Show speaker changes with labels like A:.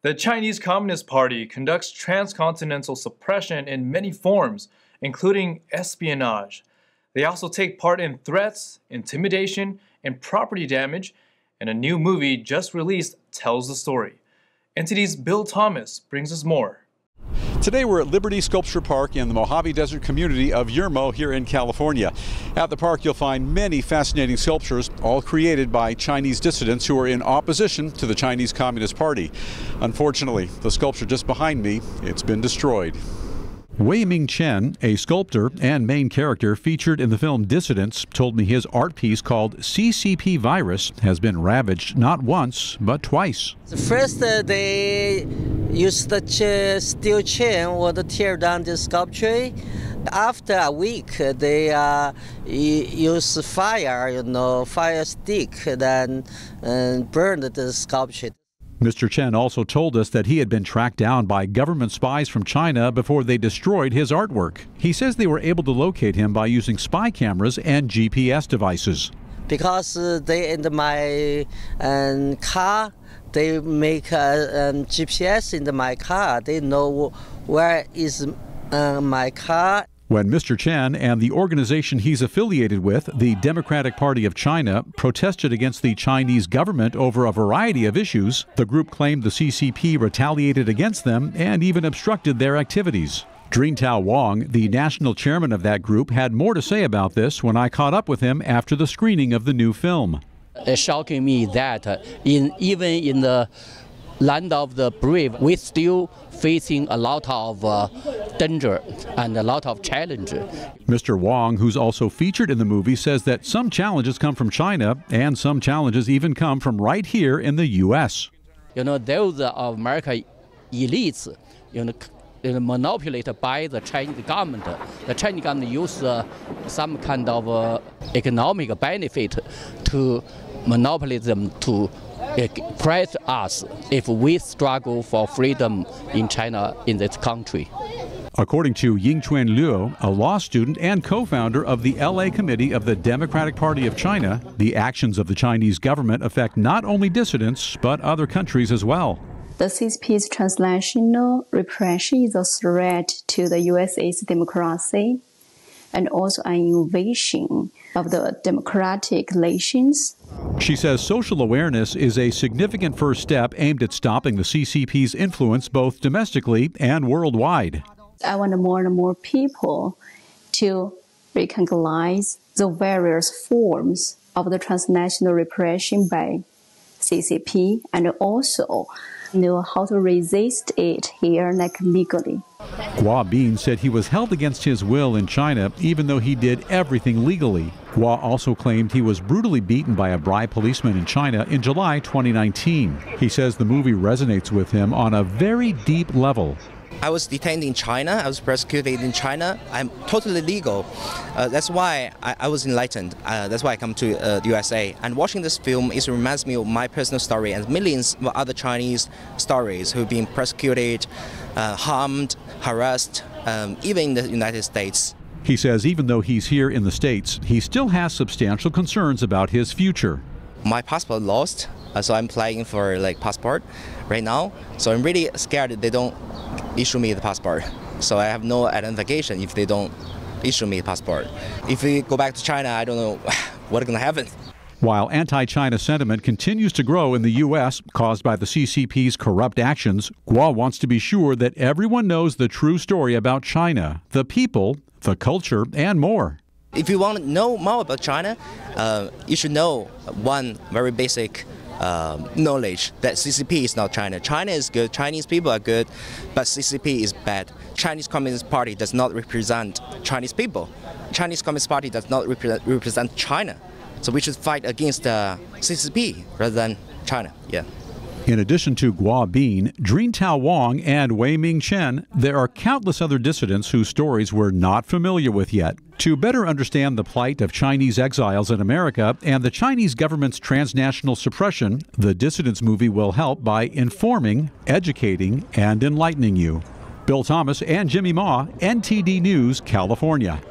A: The Chinese Communist Party conducts transcontinental suppression in many forms, including espionage. They also take part in threats, intimidation, and property damage, and a new movie just released tells the story. NTD's Bill Thomas brings us more.
B: Today we're at Liberty Sculpture Park in the Mojave Desert community of Yermo here in California. At the park you'll find many fascinating sculptures, all created by Chinese dissidents who are in opposition to the Chinese Communist Party. Unfortunately, the sculpture just behind me, it's been destroyed. Wei-Ming Chen, a sculptor and main character featured in the film Dissidents, told me his art piece called CCP Virus has been ravaged not once, but twice.
C: First, they used the steel chain to tear down the sculpture. After a week, they use fire, fire stick, then burned the sculpture.
B: Mr. Chen also told us that he had been tracked down by government spies from China before they destroyed his artwork. He says they were able to locate him by using spy cameras and GPS devices.
C: Because they in my car, they make GPS in my car. They know where is my car.
B: When Mr. Chen and the organization he's affiliated with, the Democratic Party of China, protested against the Chinese government over a variety of issues, the group claimed the CCP retaliated against them and even obstructed their activities. Drintao Wang, the national chairman of that group, had more to say about this when I caught up with him after the screening of the new film.
D: It's shocking me that even in the land of the brave, we still facing a lot of danger and a lot of challenge.
B: Mr. Wang, who's also featured in the movie, says that some challenges come from China and some challenges even come from right here in the U.S.
D: Those of American elites, manipulated by the Chinese government. The Chinese government use some kind of economic benefit to monopolize them to press us if we struggle for freedom in China, in this country.
B: According to Yingchuan Liu, a law student and co-founder of the LA Committee of the Democratic Party of China, the actions of the Chinese government affect not only dissidents, but other countries as well.
E: The CCP's transnational repression is a threat to the USA's democracy and also an invasion of the democratic nations.
B: She says social awareness is a significant first step aimed at stopping the CCP's influence both domestically and worldwide.
E: I want more and more people to recognize the various forms of the transnational repression by CCP and also know how to resist it here legally.
B: Guo Bin said he was held against his will in China even though he did everything legally. Guo also claimed he was brutally beaten by a bribed policeman in China in July 2019. He says the movie resonates with him on a very deep level.
F: I was detained in China. I was persecuted in China. I'm totally legal. That's why I was enlightened. That's why I come to the USA. And watching this film, it reminds me of my personal story and millions of other Chinese stories who've been persecuted, harmed, harassed, even in the United States.
B: He says even though he's here in the States, he still has substantial concerns about his future.
F: My passport lost, so I'm applying for passport right now. So I'm really scared that they don't issue me the passport. So I have no identification if they don't issue me the passport. If we go back to China, I don't know what's going to happen.
B: While anti-China sentiment continues to grow in the U.S., caused by the CCP's corrupt actions, Guo wants to be sure that everyone knows the true story about China, the people, the culture, and more.
F: If you want to know more about China, you should know one very basic knowledge that CCP is not China. China is good, Chinese people are good, but CCP is bad. Chinese Communist Party does not represent Chinese people. Chinese Communist Party does not represent China. So we should fight against CCP rather than China. Yeah.
B: In addition to Guo Bin, Drintao Wang, and Wei-Ming Chen, there are countless other dissidents whose stories we're not familiar with yet. To better understand the plight of Chinese exiles in America and the Chinese government's transnational suppression, the Dissidents movie will help by informing, educating, and enlightening you. Bill Thomas and Jimmy Ma, NTD News, California.